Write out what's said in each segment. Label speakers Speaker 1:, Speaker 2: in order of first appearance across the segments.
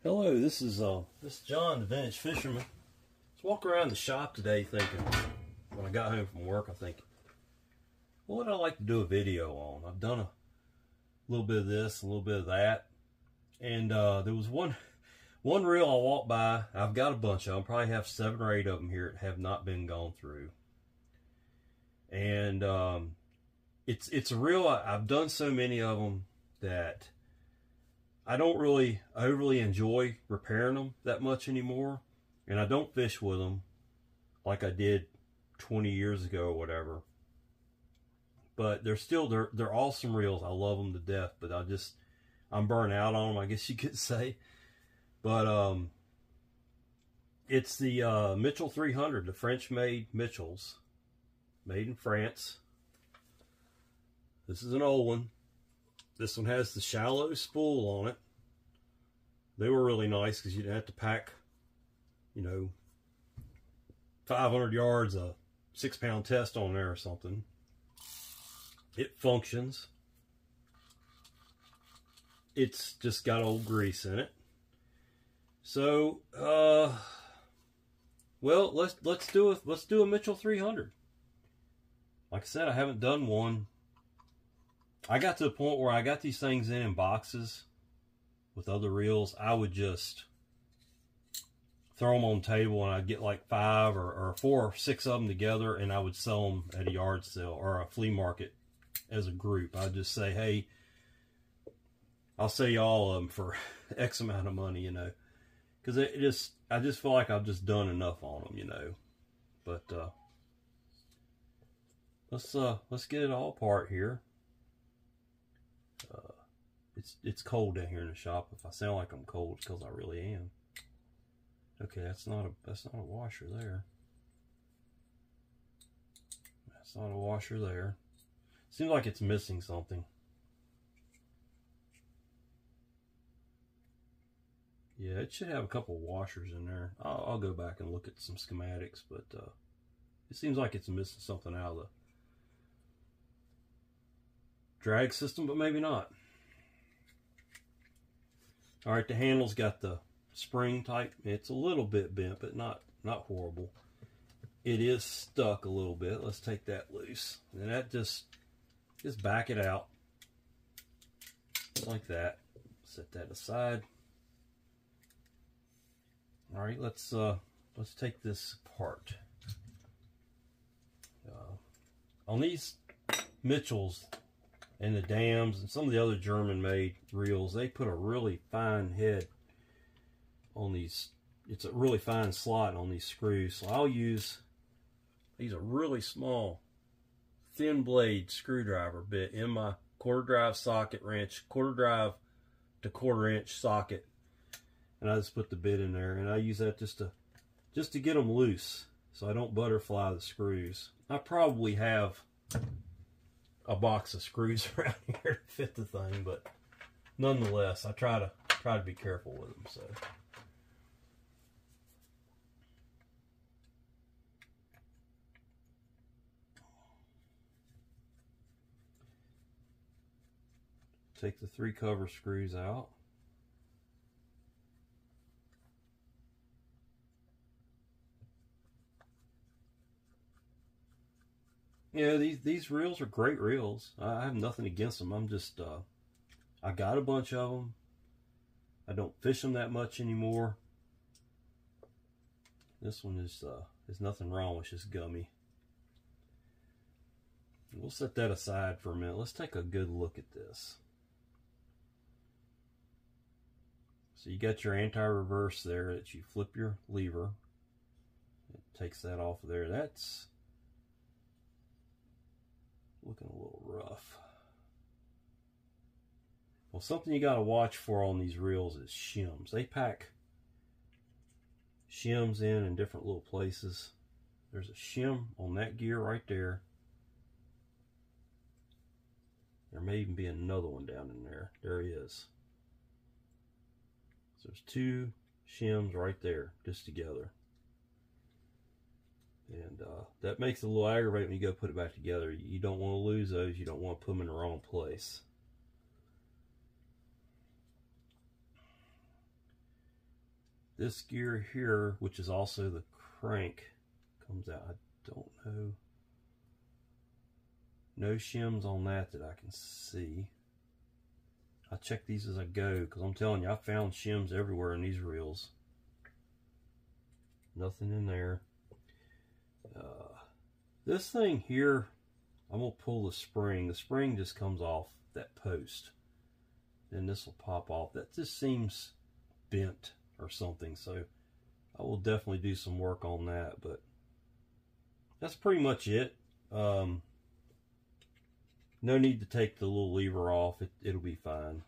Speaker 1: Hello, this is John, the Vintage Fisherman. I was walking around the shop today thinking, when I got home from work, I think, what would I like to do a video on? I've done a little bit of this, a little bit of that, and there was one reel I walked by. I've got a bunch of them, probably have 7 or 8 of them here that have not been gone through. And it's a reel. I've done so many of them that I don't really overly enjoy repairing them that much anymore, and I don't fish with them like I did 20 years ago or whatever. But they're awesome reels. I love them to death, but I'm burnt out on them, I guess you could say. But it's the Mitchell 300, the French-made Mitchells, made in France. This is an old one. This one has the shallow spool on it. They were really nice because you didn't have to pack, 500 yards of 6-pound test on there or something. It functions. It's just got old grease in it. So, well, let's do a Mitchell 300. Like I said, I haven't done one. I got to the point where I got these things in boxes with other reels. I would just throw them on the table, and I'd get like 5 or 4 or 6 of them together, and I would sell them at a yard sale or a flea market as a group. I'd just say, hey, I'll sell you all of them for X amount of money, because I just feel like I've just done enough on them, But let's get it all apart here. It's cold down here in the shop. If I sound like I'm cold, it's because I really am. Okay, that's not a washer there. That's not a washer there. Seems like it's missing something. Yeah, it should have a couple washers in there. I'll go back and look at some schematics, but it seems like it's missing something out of the drag system, but maybe not. All right, the handle's got the spring type. It's a little bit bent, but not horrible. It is stuck a little bit. Let's take that loose. And that just back it out like that. Set that aside. All right, let's take this apart. On these Mitchells and the Dams and some of the other German-made reels, they put a really fine head on these. It's a really fine slot on these screws. So I'll use these are really small, thin blade screwdriver bit in my 1/4 drive socket wrench, 1/4 drive to 1/4 inch socket, and I just put the bit in there, and I use that just to get them loose, so I don't butterfly the screws. I probably have a box of screws around here to fit the thing, but nonetheless, I try to be careful with them. So. Take the 3 cover screws out. Yeah, these reels are great reels. I have nothing against them. I'm just, I got a bunch of them. I don't fish them that much anymore. This one is, there's nothing wrong with, just gummy. We'll set that aside for a minute. Let's take a good look at this. So you got your anti-reverse there that you flip your lever. It takes that off of there. That's looking a little rough. Well, something you got to watch for on these reels is shims. They pack shims in different little places. There's a shim on that gear right there. There may even be another one down in there. There he is. So there's 2 shims right there, just together. And that makes it a little aggravating when you go put it back together. You don't want to lose those. You don't want to put them in the wrong place. This gear here, which is also the crank, comes out. I don't know. No shims on that I can see. I check these as I go, because I'm telling you, I found shims everywhere in these reels. Nothing in there. This thing here, I'm going to pull the spring. The spring just comes off that post. Then this will pop off. That just seems bent or something, so I will definitely do some work on that, but that's pretty much it. No need to take the little lever off. It'll be fine.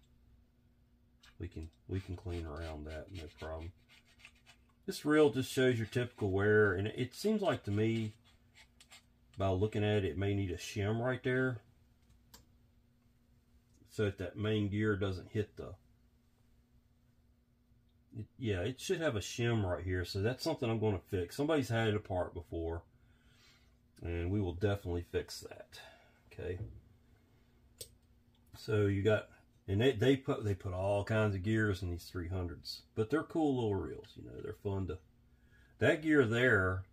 Speaker 1: We can clean around that, no problem. This reel just shows your typical wear, and it seems like to me, by looking at it, it may need a shim right there, so that main gear doesn't hit the. Yeah, it should have a shim right here, so that's something I'm going to fix. Somebody's had it apart before, and we will definitely fix that. Okay. So you got, and they put all kinds of gears in these 300s, but they're cool little reels. You know, they're fun to. That gear there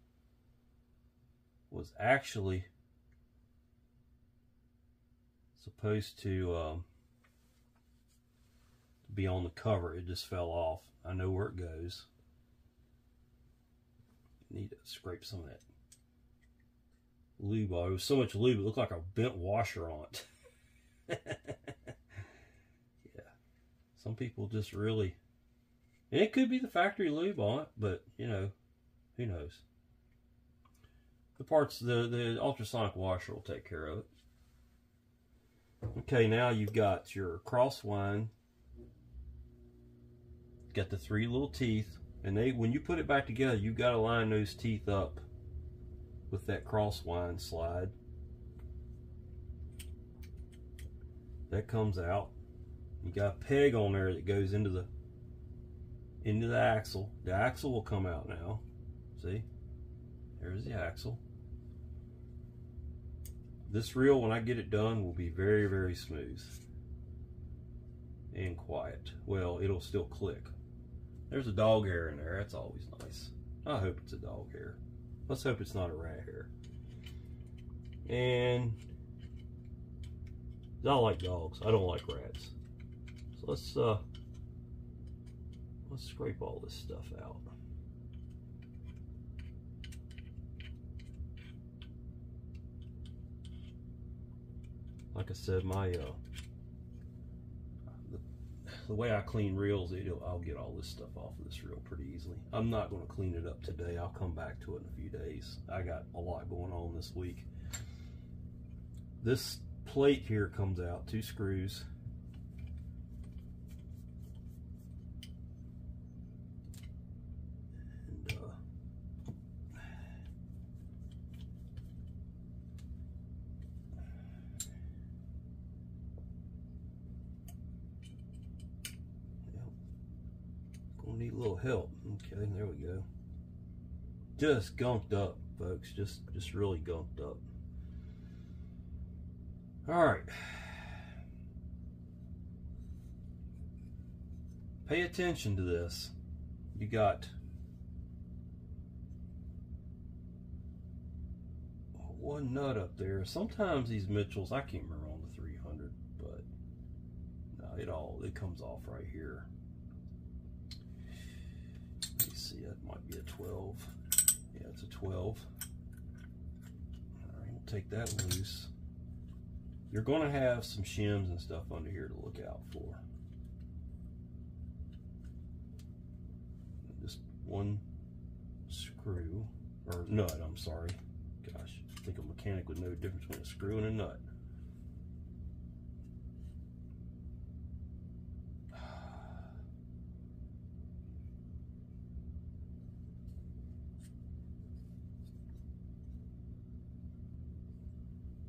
Speaker 1: was actually supposed to be on the cover. It just fell off. I know where it goes. Need to scrape some of that lube off. It was so much lube, it looked like a bent washer on it. Yeah. Some people just really, and it could be the factory lube on it, but you know, who knows? The parts, the ultrasonic washer will take care of it. Okay, now you've got your cross wind. Got the 3 little teeth, and when you put it back together, you've got to line those teeth up with that cross wind slide. That comes out. You got a peg on there that goes into the axle. The axle will come out now. See? There's the axle. This reel, when I get it done, will be very, very smooth and quiet. Well, it'll still click. There's a dog hair in there. That's always nice. I hope it's a dog hair. Let's hope it's not a rat hair. And I like dogs. I don't like rats. So let's scrape all this stuff out. Like I said, my the way I clean reels, I'll get all this stuff off of this reel pretty easily. I'm not going to clean it up today. I'll come back to it in a few days. I got a lot going on this week. This plate here comes out, 2 screws. And gonna need a little help. Okay, there we go. Just gunked up, folks. Just really gunked up. All right. Pay attention to this. You got one nut up there. Sometimes these Mitchells, I can't remember on the 300, but no, it comes off right here. Let me see, that might be a 12. Yeah, it's a 12. All right, we'll take that loose. You're going to have some shims and stuff under here to look out for. Just one screw, or nut, I'm sorry. Gosh, I think a mechanic would know the difference between a screw and a nut.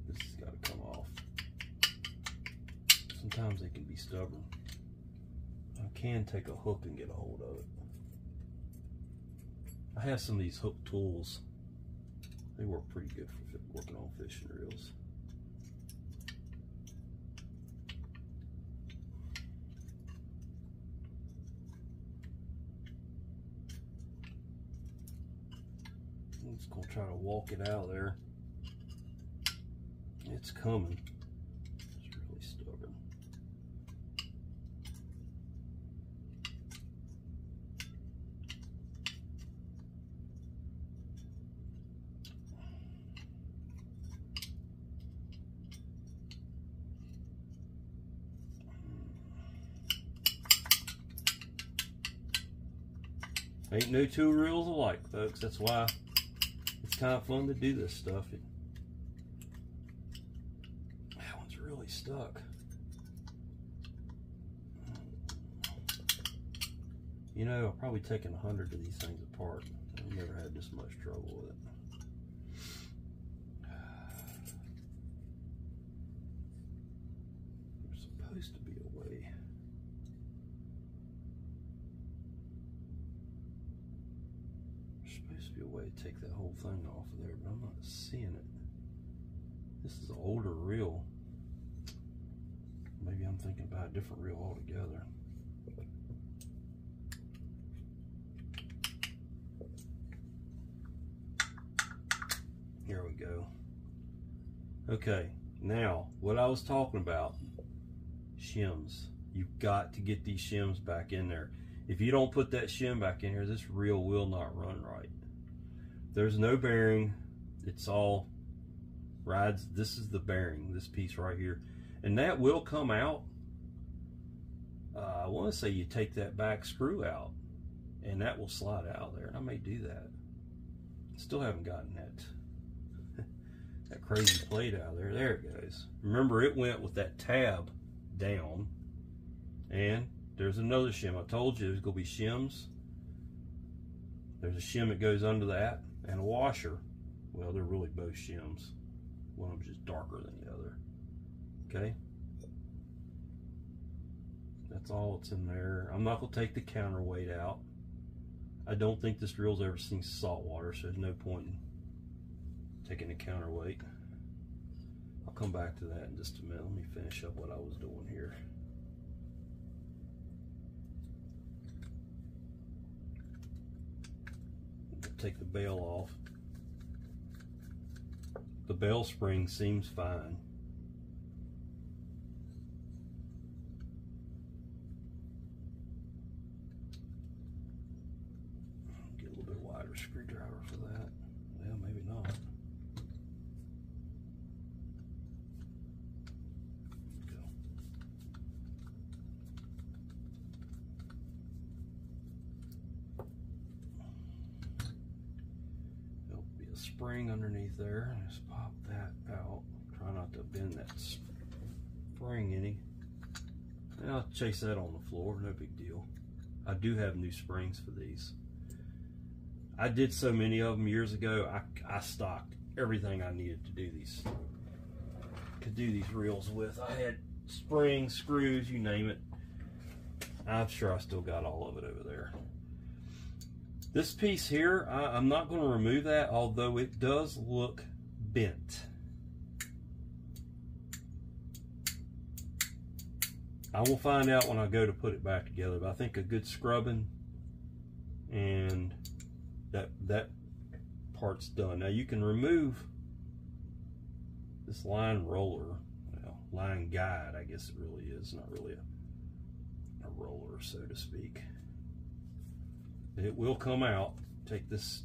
Speaker 1: This has got to come off. Sometimes they can be stubborn. I can take a hook and get a hold of it. I have some of these hook tools. They work pretty good for working on fishing reels. I'm just gonna try to walk it out of there. It's coming. It's really stubborn. Ain't no two reels alike, folks. That's why it's kind of fun to do this stuff. That one's really stuck. You know, I've probably taken 100 of these things apart. I've never had this much trouble with it. There's supposed to be a way. There's supposed to be a way to take that whole thing off of there, but I'm not seeing it. This is an older reel. Maybe I'm thinking about a different reel altogether. Here we go. Okay, now what I was talking about, shims. You've got to get these shims back in there. If you don't put that shim back in here, this reel will not run right. There's no bearing. It's all rides. This is the bearing, this piece right here. And that will come out. I want to say you take that back screw out and that will slide out there. And I may do that. Still haven't gotten that crazy plate out of there. There it goes. Remember, it went with that tab down. And there's another shim. I told you there's going to be shims. There's a shim that goes under that and a washer. Well, they're really both shims. One of them's just darker than the other. Okay? That's all that's in there. I'm not going to take the counterweight out. I don't think this reel's ever seen salt water, so there's no point in taking the counterweight. I'll come back to that in just a minute. Let me finish up what I was doing here. Take the bail off. The bail spring seems fine. Get a little bit wider screwdriver for that. Well, maybe not. Go. There'll be a spring underneath there. Just pop that out. Try not to bend that spring any. And I'll chase that on the floor, no big deal. I do have new springs for these. I did so many of them years ago. I stocked everything I needed to do these. Could do these reels with. I had springs, screws, you name it. I'm sure I still got all of it over there. This piece here, I'm not going to remove that, although it does look bent. I will find out when I go to put it back together, but I think a good scrubbing and that part's done. Now you can remove this line roller, well, line guide, I guess it really is, not really a roller, so to speak. It will come out. Take this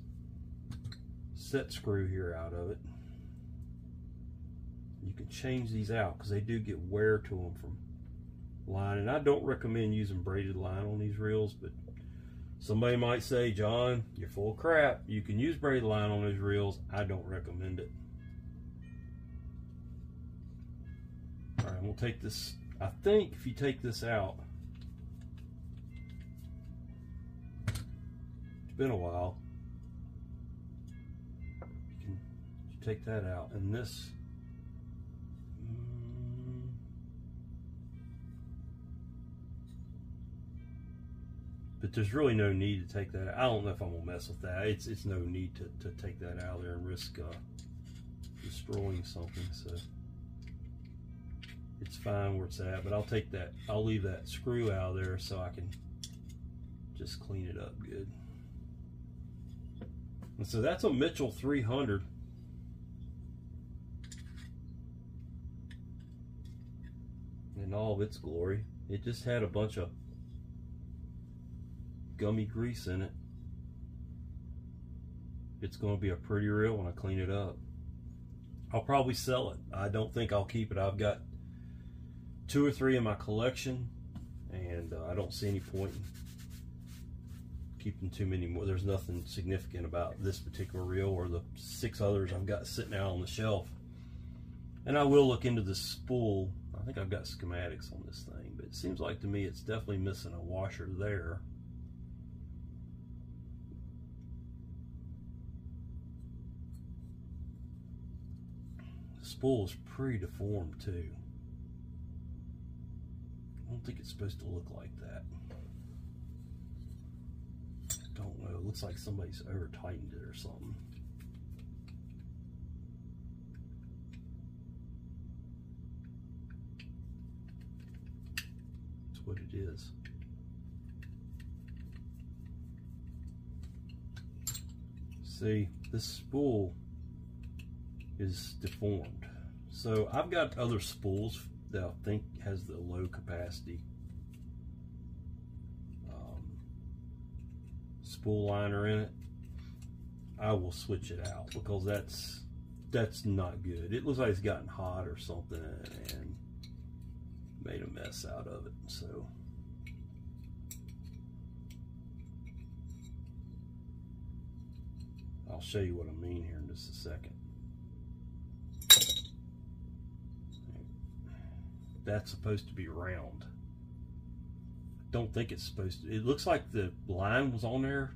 Speaker 1: set screw here out of it. You can change these out because they do get wear to them from line, and I don't recommend using braided line on these reels, but somebody might say, John, you're full of crap. You can use braided line on those reels. I don't recommend it. All right, we'll take this. I think if you take this out, it's been a while. You take that out, and this. But there's really no need to take that out. I don't know if I'm gonna mess with that. It's no need to take that out there and risk destroying something. So it's fine where it's at. But I'll take that. I'll leave that screw out there so I can just clean it up good. And so that's a Mitchell 300. In all of its glory. It just had a bunch of gummy grease in it. It's going to be a pretty reel when I clean it up. I'll probably sell it. I don't think I'll keep it. I've got 2 or 3 in my collection, and I don't see any point in keeping too many more. There's nothing significant about this particular reel or the 6 others I've got sitting out on the shelf. And I will look into the spool. I think I've got schematics on this thing, but it seems like to me it's definitely missing a washer there. The spool is pretty deformed too. I don't think it's supposed to look like that. Don't know. It looks like somebody's over tightened it or something. That's what it is. See, this spool is deformed. So I've got other spools that I think has the low capacity spool liner in it. I will switch it out because that's not good. It looks like it's gotten hot or something and made a mess out of it. So I'll show you what I mean here in just a second. That's supposed to be round. Don't think it's supposed to. It looks like the line was on there,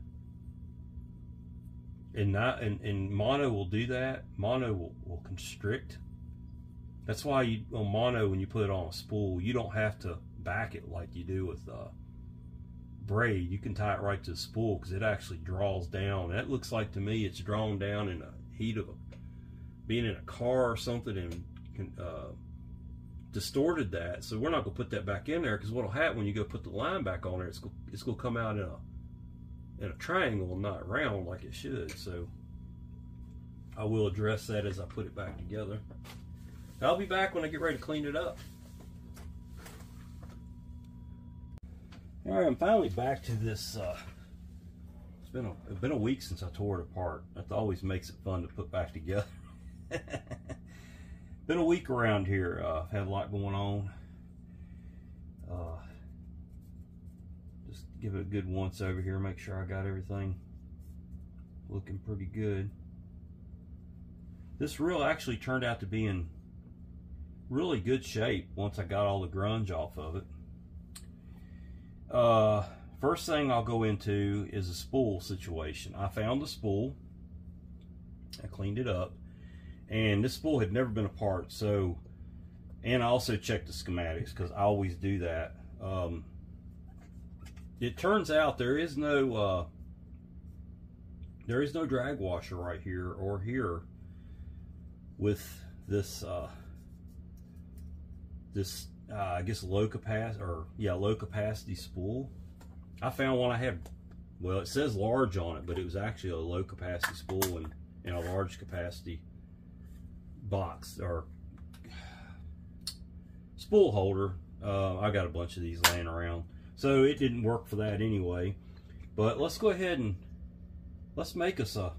Speaker 1: and mono will do that. Mono will constrict. That's why on mono, when you put it on a spool, you don't have to back it like you do with braid. You can tie it right to the spool because it actually draws down. That looks like to me it's drawn down in the heat of being in a car or something and distorted that. So we're not going to put that back in there because what'll happen when you go put the line back on there, it's going to come out in a triangle and not round like it should. So I will address that as I put it back together. I'll be back when I get ready to clean it up. All right, I'm finally back to this. It's been a week since I tore it apart. That always makes it fun to put back together. Been a week around here. Had a lot going on. Just give it a good once over here. Make sure I got everything looking pretty good. This reel actually turned out to be in really good shape once I got all the grunge off of it. First thing I'll go into is a spool situation. I found the spool. I cleaned it up. And this spool had never been apart, so, and I also checked the schematics because I always do that. It turns out there is no drag washer right here or here with this I guess low capacity spool. I found one I had. Well, it says large on it, but it was actually a low capacity spool and a large capacity box or spool holder. I got a bunch of these laying around, so it didn't work for that anyway. But let's go ahead and let's make us a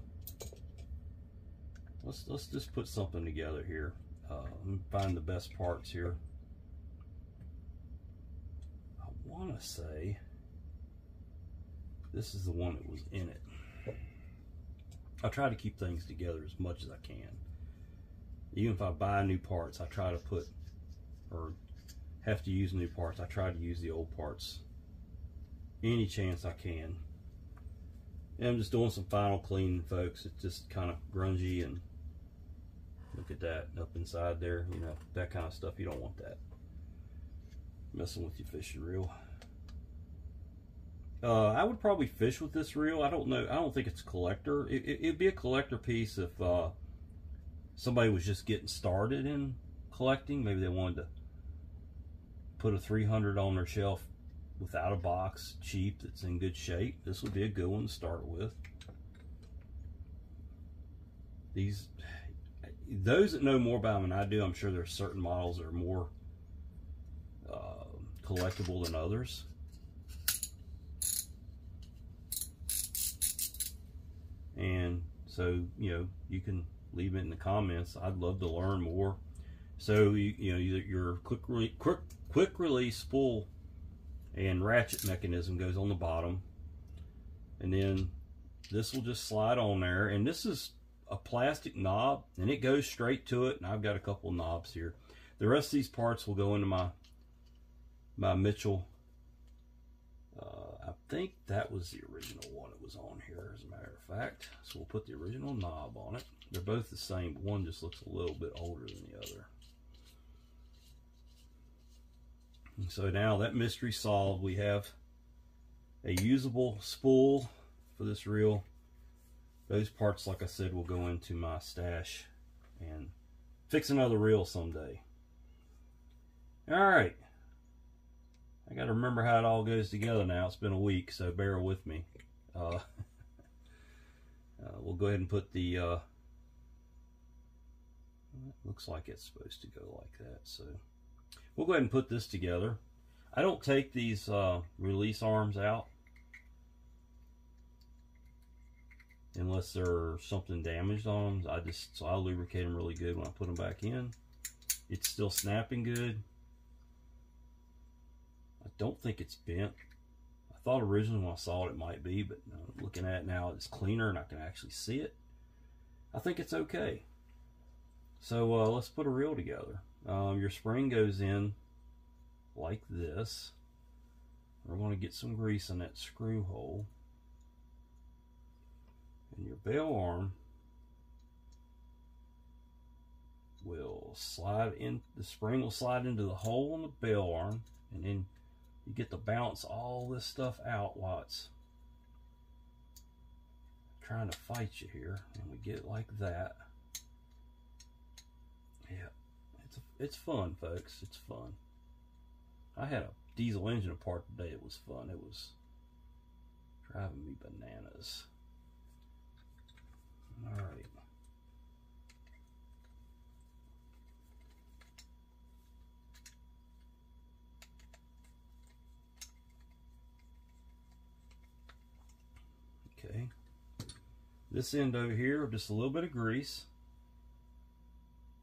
Speaker 1: let's just put something together here. Let me find the best parts here. I want to say this is the one that was in it. I try to keep things together as much as I can. Even if I buy new parts, I try to put, or have to use new parts, I try to use the old parts any chance I can. And I'm just doing some final cleaning, folks. It's just kind of grungy, and look at that up inside there. You know, that kind of stuff. You don't want that messing with your fishing reel. I would probably fish with this reel. I don't know. I don't think it's a collector. It'd be a collector piece if somebody was just getting started in collecting. Maybe they wanted to put a 300 on their shelf without a box, cheap, that's in good shape. This would be a good one to start with. those that know more about them than I do, I'm sure there's certain models that are more collectible than others. And so, you know, you can leave it in the comments. I'd love to learn more. So you know, your quick release spool and ratchet mechanism goes on the bottom, and then this will just slide on there. And this is a plastic knob, and it goes straight to it. And I've got a couple of knobs here. The rest of these parts will go into my Mitchell. I think that was the original one that was on here, as a matter of fact. So we'll put the original knob on it. They're both the same, but one just looks a little bit older than the other. And so now that mystery solved. We have a usable spool for this reel. Those parts, like I said, will go into my stash and fix another reel someday. All right. I got to remember how it all goes together now. It's been a week, so bear with me. We'll go ahead and put the... looks like it's supposed to go like that, so... We'll go ahead and put this together. I don't take these release arms out unless there's something damaged on them. So I lubricate them really good when I put them back in. It's still snapping good. I don't think it's bent. I thought originally when I saw it, it might be, but looking at it now, it's cleaner and I can actually see it. I think it's okay. So let's put a reel together. Your spring goes in like this. We're going to get some grease in that screw hole. And your bail arm will slide in, the spring will slide into the hole in the bail arm, and then you get to bounce all this stuff out while it's trying to fight you here. And we get it like that. Yeah, it's fun, folks. It's fun. I had a diesel engine apart today. It was fun. It was driving me bananas. All right. Okay. This end over here, just a little bit of grease,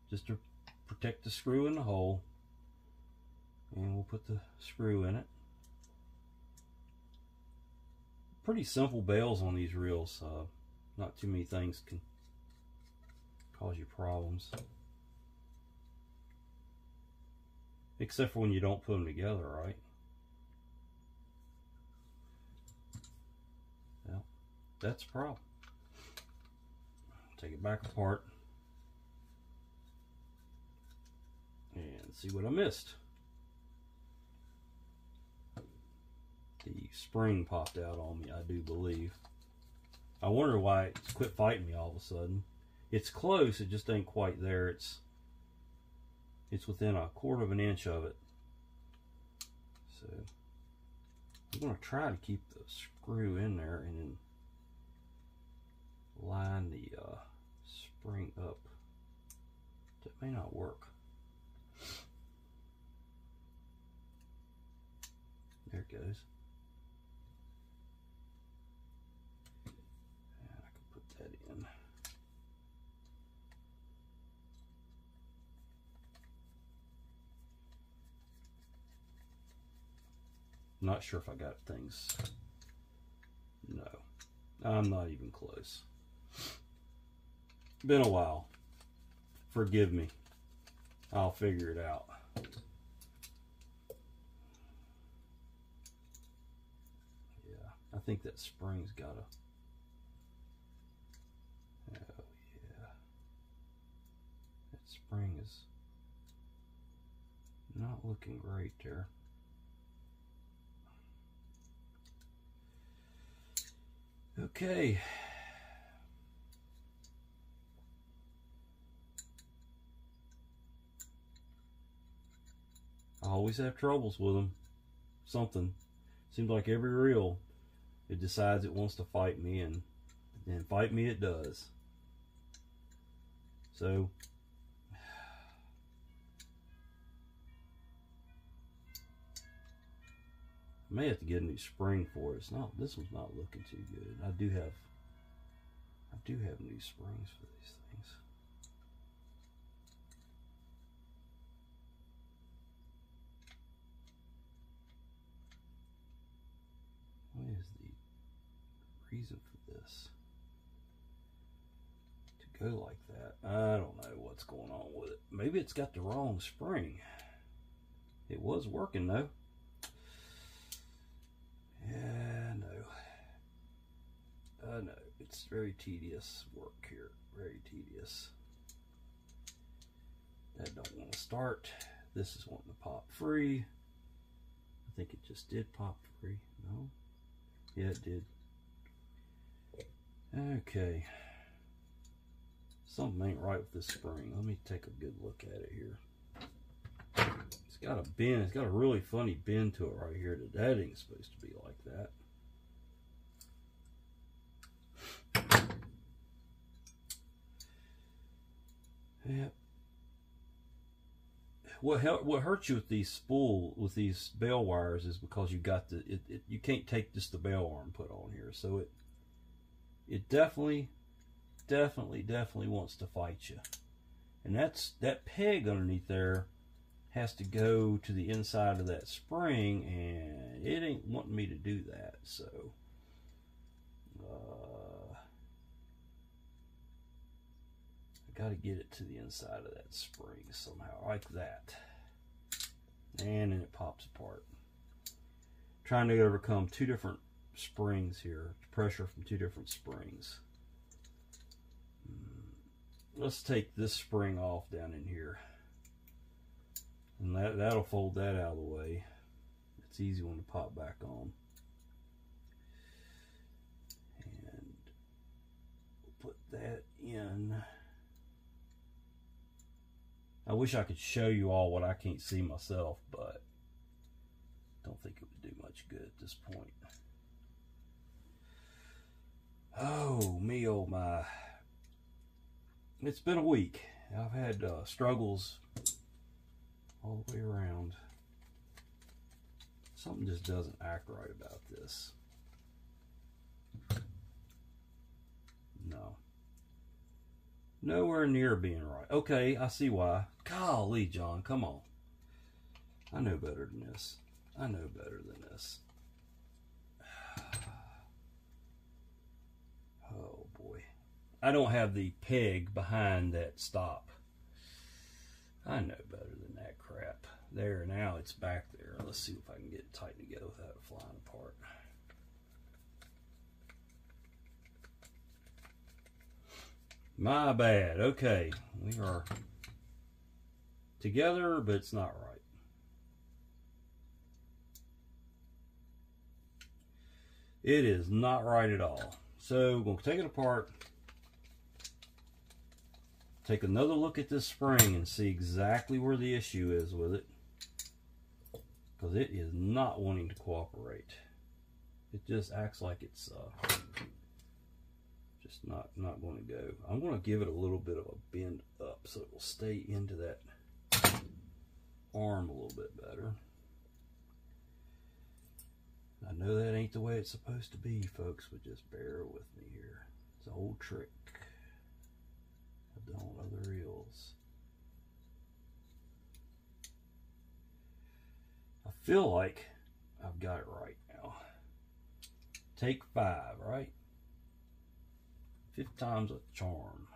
Speaker 1: just to protect the screw in the hole. And we'll put the screw in it. Pretty simple bails on these reels. Not too many things can cause you problems. Except for when you don't put them together, right? Well, that's a problem. Take it back apart and see what I missed. The spring popped out on me, I do believe. I wonder why it quit fighting me all of a sudden. It's close, it just ain't quite there. It's within 1/4 of an inch of it. So I'm going to try to keep the screw in there and then line the spring up. That may not work. There it goes. Not sure if I got things. No, I'm not even close. Been a while. Forgive me. I'll figure it out. Yeah, I think that spring's got a... Oh, yeah. That spring is not looking great there. Okay. I always have troubles with them. Something. Seems like every reel, it decides it wants to fight me, and fight me it does. So I may have to get a new spring for it. It's not, this one's not looking too good. I do have new springs for these things. What is the reason for this to go like that? I don't know what's going on with it. Maybe it's got the wrong spring. It was working though. Yeah, no, it's very tedious work here. Very tedious. That don't want to start. This is wanting to pop free. I think it just did pop free. No? Yeah, it did. Okay. Something ain't right with this spring. Let me take a good look at it here. It's got a bend. It's got a really funny bend to it right here. That ain't supposed to be like that. Yep. What hurts you with these these bail wires is because you got you can't take just the bail arm put on here. So it definitely wants to fight you. And that peg underneath there has to go to the inside of that spring, and it ain't wanting me to do that. So I got to get it to the inside of that spring somehow, like that. And then it pops apart. Trying to overcome two different springs here, pressure from two different springs. Let's take this spring off down in here. And that'll fold that out of the way. It's an easy one to pop back on. And we'll put that in. I wish I could show you all what I can't see myself, but don't think it would do much good at this point. Oh, me, oh my. It's been a week. I've had struggles all the way around. Something just doesn't act right about this. No. Nowhere near being right. Okay, I see why. Golly, John, come on. I know better than this. I know better than this. Oh, boy. I don't have the peg behind that stop. I know better than that crap. There, now it's back there. Let's see if I can get it tight together without it flying apart. My bad. Okay, we are together, but it's not right. It is not right at all. So we're going to take it apart. Take another look at this spring and see exactly where the issue is with it. Because it is not wanting to cooperate. It just acts like it's just not going to go. I'm going to give it a little bit of a bend up so it will stay into that arm a little bit better. I know that ain't the way it's supposed to be, folks, but just bear with me here. It's an old trick I've done on other reels. I feel like I've got it right now. Take 5, right? 5th time's a charm.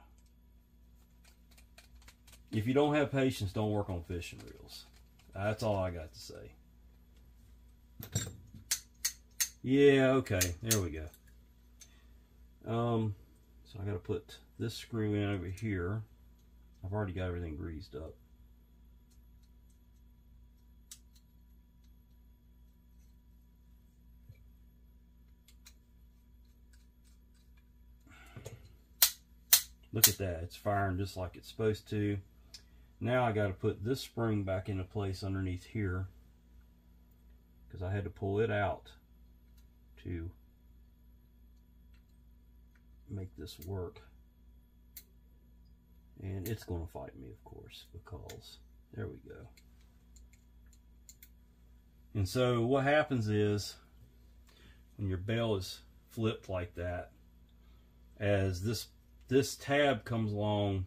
Speaker 1: If you don't have patience, don't work on fishing reels. That's all I got to say. Yeah, okay, there we go. So I got to put this screw in over here. I've already got everything greased up. Look at that, it's firing just like it's supposed to. Now I got to put this spring back into place underneath here, because I had to pull it out to make this work. And it's going to fight me, of course, because there we go. And so what happens is when your bell is flipped like that, as this tab comes along,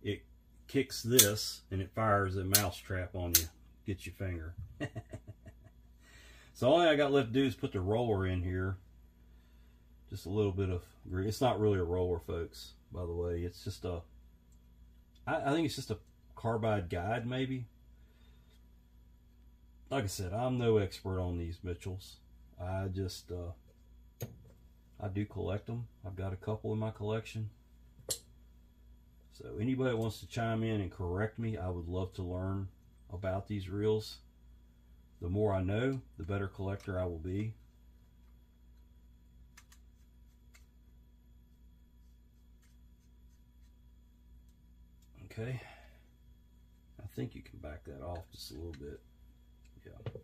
Speaker 1: it kicks this and it fires a mouse trap on you. Get your finger. So all I got left to do is put the roller in here. Just a little bit of grease. It's not really a roller, folks, by the way. It's just a, I think it's just a carbide guide, maybe. Like I said, I'm no expert on these Mitchells. I just, I do collect them. I've got a couple in my collection. So anybody that wants to chime in and correct me, I would love to learn about these reels. The more I know, the better collector I will be. Okay, I think you can back that off just a little bit. Yeah, because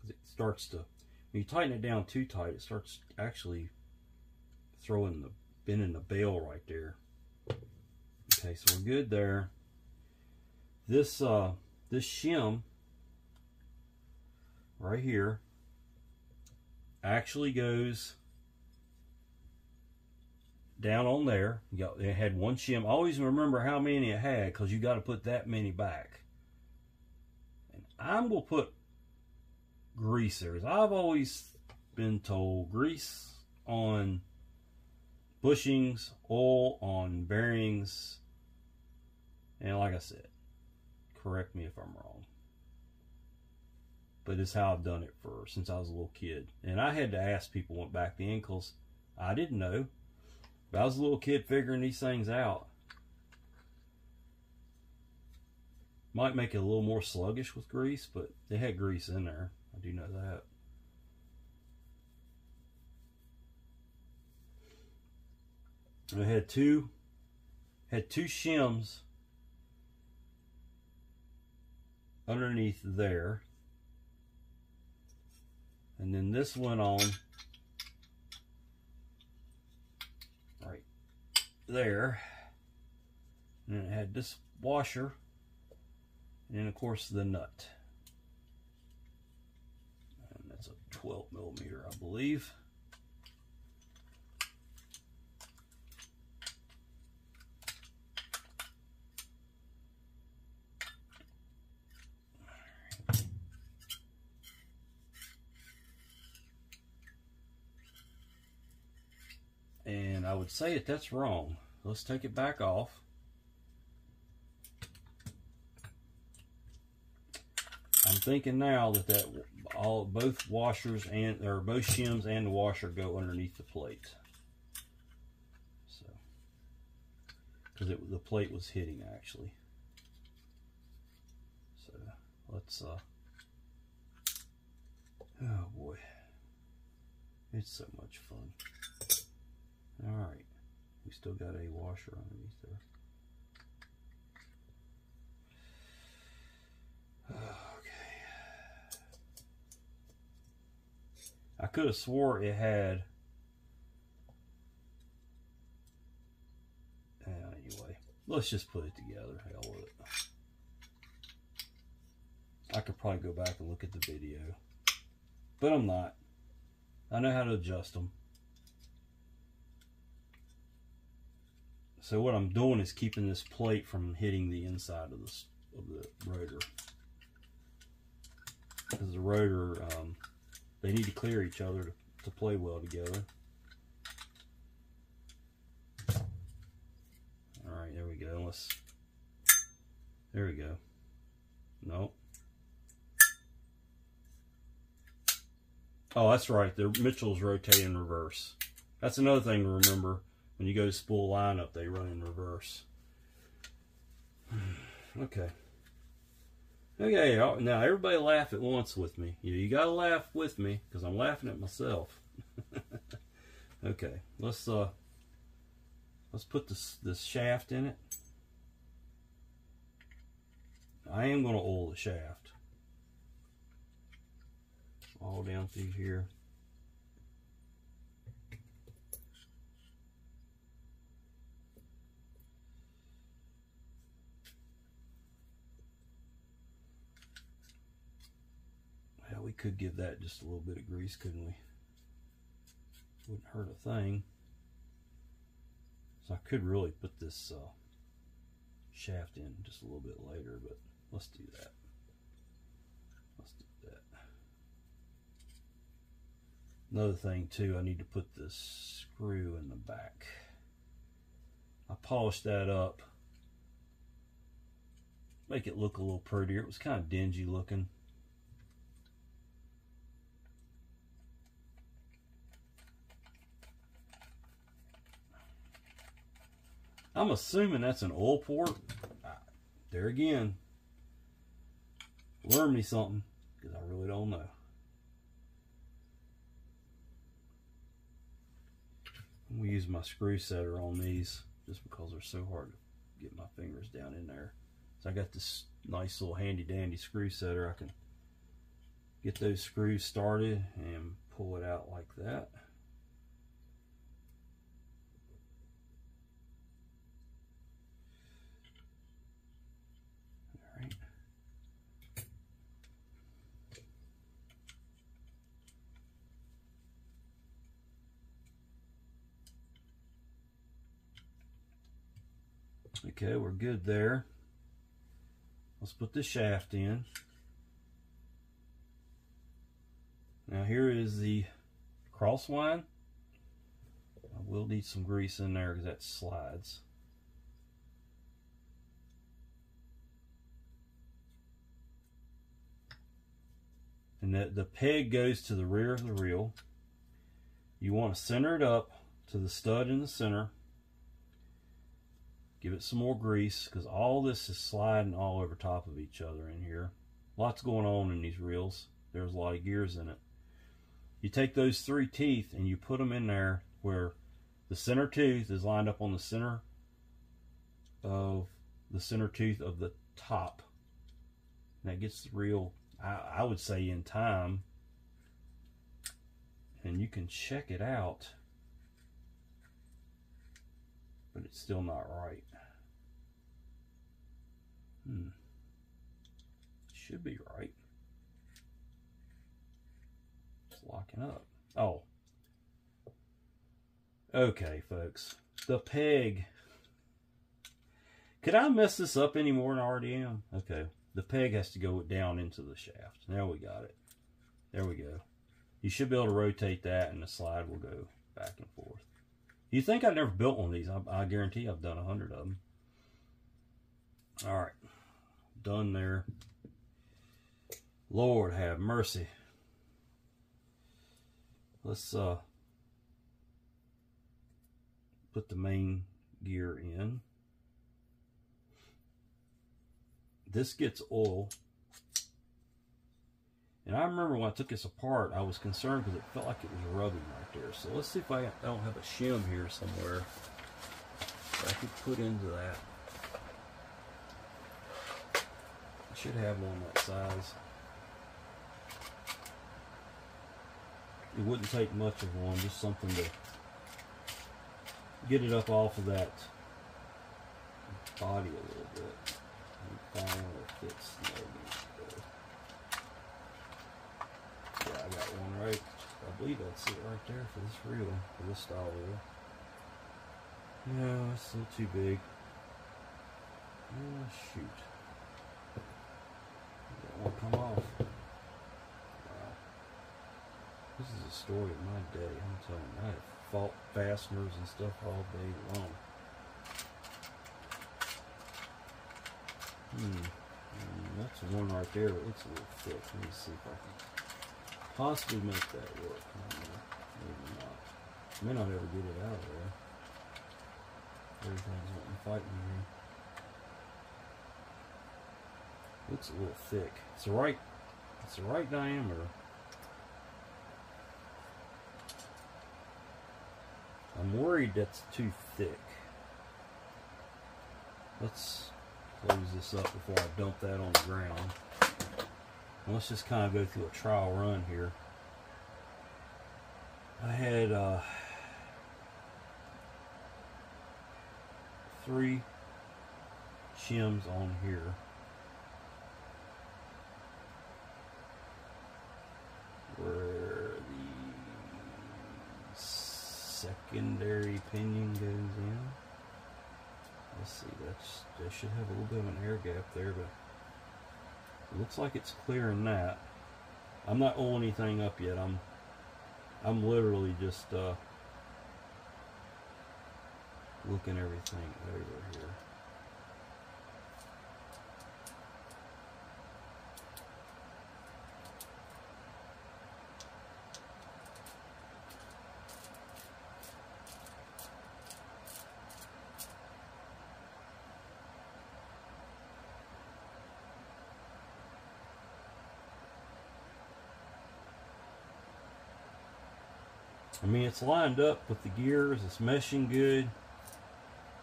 Speaker 1: it starts to, when you tighten it down too tight, it starts actually bending the bail right there. Okay, so we're good there. This shim right here actually goes down on there. It had one shim. Always remember how many it had, because you got to put that many back. And I'm going to put greasers. I've always been told grease on bushings, oil on bearings, and like I said, correct me if I'm wrong, but it's how I've done it since I was a little kid. And I had to ask people back then, because I didn't know. But I was a little kid figuring these things out. Might make it a little more sluggish with grease, but they had grease in there. I do know that. I had two shims underneath there, and then this went on right there, and then it had this washer, and then of course the nut, and that's a 12mm, I believe. And I would say that's wrong. Let's take it back off. I'm thinking now that both washers both shims and the washer go underneath the plate. So, because the plate was hitting actually. So let's. Oh boy, it's so much fun. All right, we still got a washer underneath there. Okay. I could have swore it had. Anyway, let's just put it together. Hell with it. I could probably go back and look at the video, but I'm not. I know how to adjust them. So what I'm doing is keeping this plate from hitting the inside of the rotor, because the rotor, they need to clear each other to play well together. All right, there we go. There we go. Nope. Oh, that's right. The Mitchells rotate in reverse. That's another thing to remember. When you go to spool lineup, they run in reverse. Okay. Okay, now everybody laugh at once with me. You gotta laugh with me, because I'm laughing at myself. Okay, let's put this shaft in it. I am gonna oil the shaft all down through here. could give that just a little bit of grease, couldn't we? Wouldn't hurt a thing. So I could really put this shaft in just a little bit later, but let's do that. Let's do that. Another thing too, I need to put this screw in the back. I polished that up, make it look a little prettier. It was kind of dingy looking. I'm assuming that's an oil port. There again, learn me something, because I really don't know. I'm going to use my screw setter on these just because they're so hard to get my fingers down in there. So I got this nice little handy dandy screw setter. I can get those screws started and pull it out like that. All right. Okay, we're good there. Let's put the shaft in. Now here is the crosswind. I will need some grease in there because that slides. And the peg goes to the rear of the reel. You want to center it up to the stud in the center. Give it some more grease because all this is sliding all over top of each other in here. Lots going on in these reels. There's a lot of gears in it. You take those 3 teeth and you put them in there where the center tooth is lined up on the center tooth of the top. And that gets the reel, I would say, in time. And you can check it out, but it's still not right. Should be right. It's locking up. Oh. Okay, folks. The peg. Could I mess this up any more than I already am? Okay. The peg has to go down into the shaft. Now we got it. There we go. You should be able to rotate that and the slide will go back and forth. You think I've never built one of these? I guarantee I've done 100 of them. All right, done there. Lord have mercy. Let's put the main gear in. This gets oil. And I remember when I took this apart, I was concerned because it felt like it was rubbing right there. So let's see if I don't have a shim here somewhere that I could put into that. I should have one that size. It wouldn't take much of one, just something to get it up off of that body a little bit. And find where it fits. Yeah, I got one right. I believe that's it right there for this reel, for this style reel. No, it's a little too big. Oh, shoot. That won't come off. Wow. This is a story of my day, I'm telling you. I had fault fasteners and stuff all day long. That's one right there. It looks a little thick. Let me see if I can possibly make that work. I don't know. Maybe not. I may not ever get it out of there. Everything's wanting to fight me here. Looks a little thick. It's the right diameter. I'm worried that's too thick. Let's close this up before I dump that on the ground. And let's just kind of go through a trial run here. I had 3 shims on here. secondary pinion goes in. Let's see, that should have a little bit of an air gap there, but it looks like it's clearing that. I'm not oiling anything up yet. I'm literally just looking everything over here. I mean, it's lined up with the gears, it's meshing good.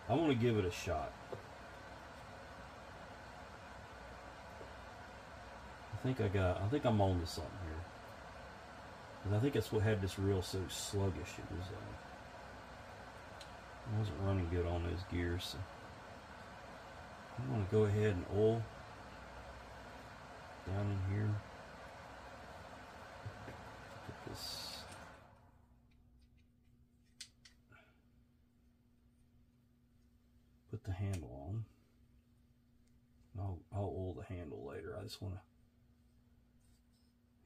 Speaker 1: I want to give it a shot. I think I'm on to something here. Because I think that's what had this reel so sluggish. It wasn't running good on those gears. So I'm going to go ahead and oil down in here. Get this. Put the handle on. I'll oil the handle later. I just want to.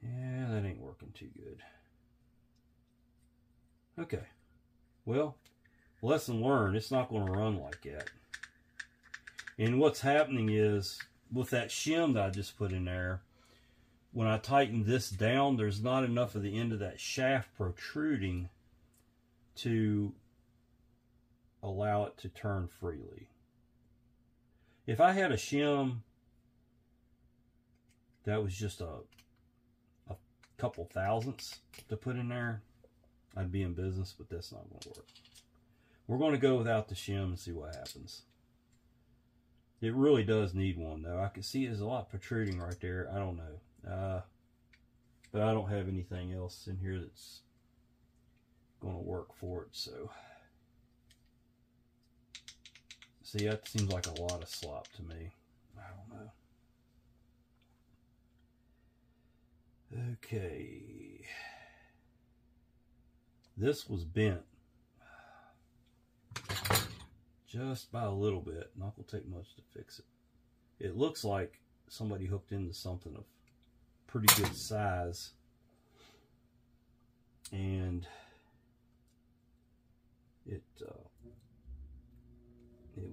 Speaker 1: Yeah, that ain't working too good. Okay. Well, lesson learned. It's not going to run like that. And what's happening is, with that shim that I just put in there, when I tighten this down, there's not enough of the end of that shaft protruding to allow it to turn freely. If I had a shim that was just a couple thousandths to put in there, I'd be in business, but that's not going to work. We're going to go without the shim and see what happens. It really does need one, though. I can see there's a lot protruding right there. I don't know. But I don't have anything else in here that's going to work for it, so. See, that seems like a lot of slop to me. I don't know. Okay. This was bent. Just by a little bit. Not going to take much to fix it. It looks like somebody hooked into something of pretty good size. And it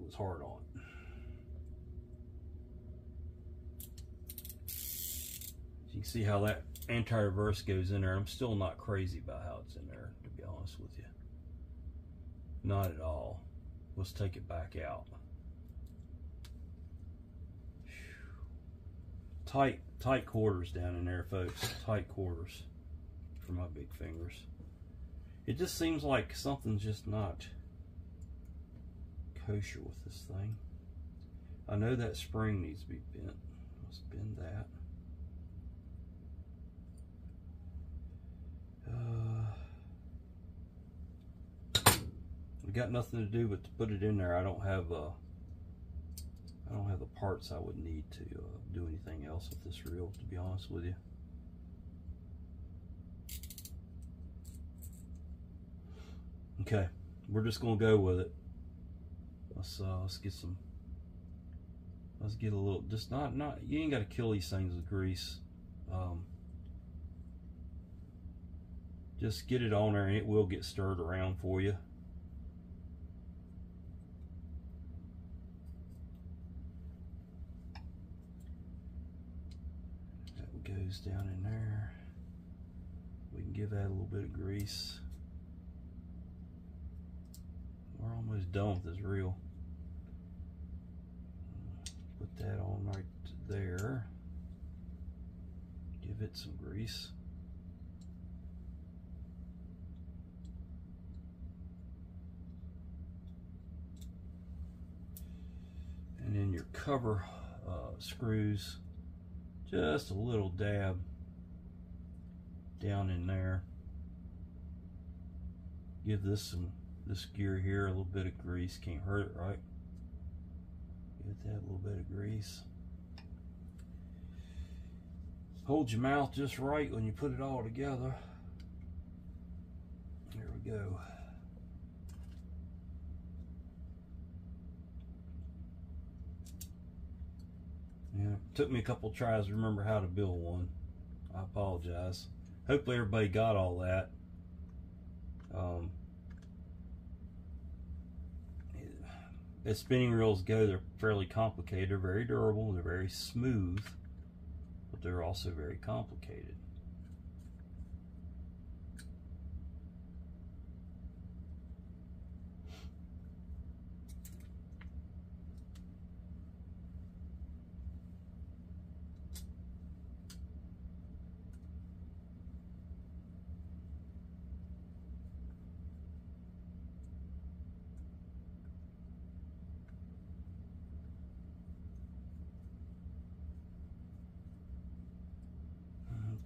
Speaker 1: was hard on. You can see how that anti-reverse goes in there. I'm still not crazy about how it's in there, to be honest with you. Not at all. Let's take it back out. Tight quarters down in there, folks. Tight quarters for my big fingers. It just seems like something's just not kosher with this thing. I know that spring needs to be bent. Let's bend that. We got nothing to do but to put it in there. I don't have the parts I would need to do anything else with this reel, to be honest with you. Okay, we're just gonna go with it. Let's get a little, just not you ain't got to kill these things with grease. Just get it on there and it will get stirred around for you. That goes down in there. We can give that a little bit of grease. We're almost done with this reel. Put that on right there. Give it some grease. And then your cover screws, just a little dab down in there. Give this gear here a little bit of grease. Can't hurt it, right? Give that a little bit of grease. Hold your mouth just right when you put it all together. There we go. Yeah, it took me a couple tries to remember how to build one. I apologize. Hopefully everybody got all that. As spinning reels go, they're fairly complicated. They're very durable, they're very smooth, but they're also very complicated.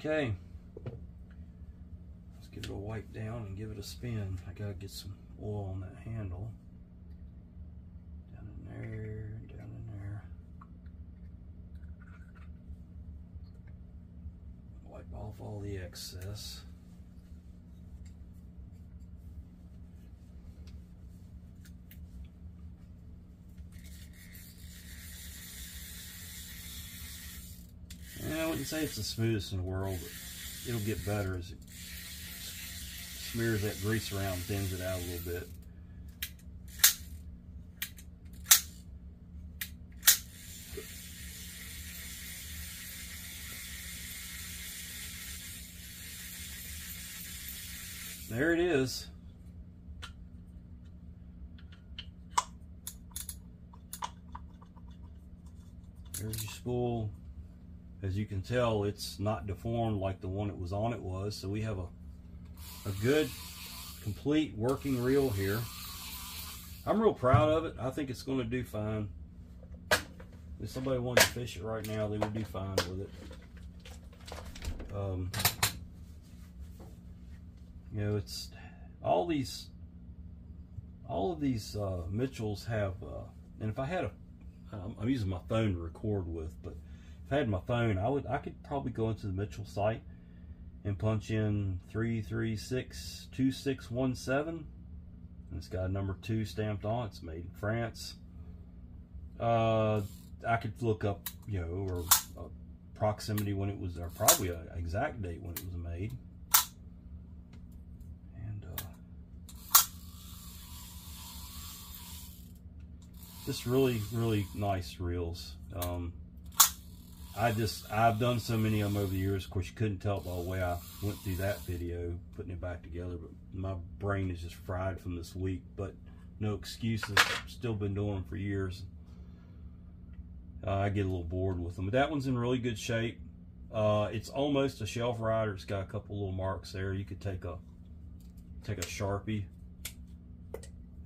Speaker 1: Okay, let's give it a wipe down and give it a spin. I gotta get some oil on that handle. Down in there, down in there. Wipe off all the excess. I wouldn't say it's the smoothest in the world, but it'll get better as it smears that grease around and thins it out a little bit. There it is. There's your spool. As you can tell, it's not deformed like the one it was on it was. So we have a good, complete working reel here. I'm real proud of it. I think it's going to do fine. If somebody wanted to fish it right now, they would do fine with it. You know, it's all of these Mitchells have, and if I had I'm using my phone to record with, but if I had my phone, I could probably go into the Mitchell site and punch in 3362617, and it's got a number 2 stamped on. It's made in France. I could look up, you know, or proximity when it was, or probably an exact date when it was made. And just really nice reels. I've done so many of them over the years. Of course, you couldn't tell it by the way I went through that video, putting it back together, but my brain is just fried from this week, but no excuses. Still been doing them for years. I get a little bored with them, but that one's in really good shape. It's almost a shelf rider. It's got a couple little marks there. You could take a Sharpie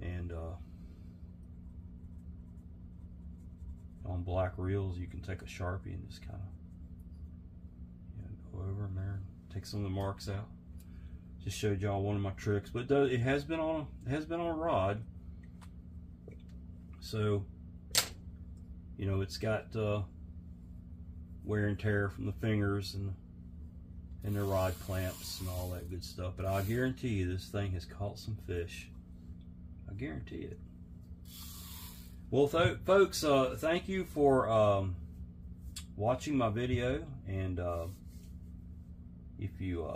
Speaker 1: and on black reels, you can take a Sharpie and just kind of, you know, go over in there and take some of the marks out. Just showed y'all one of my tricks, but it has been on a rod, so you know it's got wear and tear from the fingers and the rod clamps and all that good stuff. But I guarantee you, this thing has caught some fish. I guarantee it. Well, folks, thank you for watching my video, and if you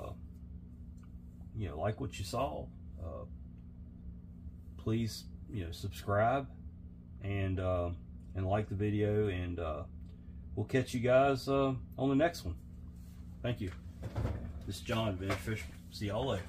Speaker 1: you know, like what you saw, please, you know, subscribe and like the video, and we'll catch you guys on the next one. Thank you. This is John, Vintage Fisherman. See y'all later.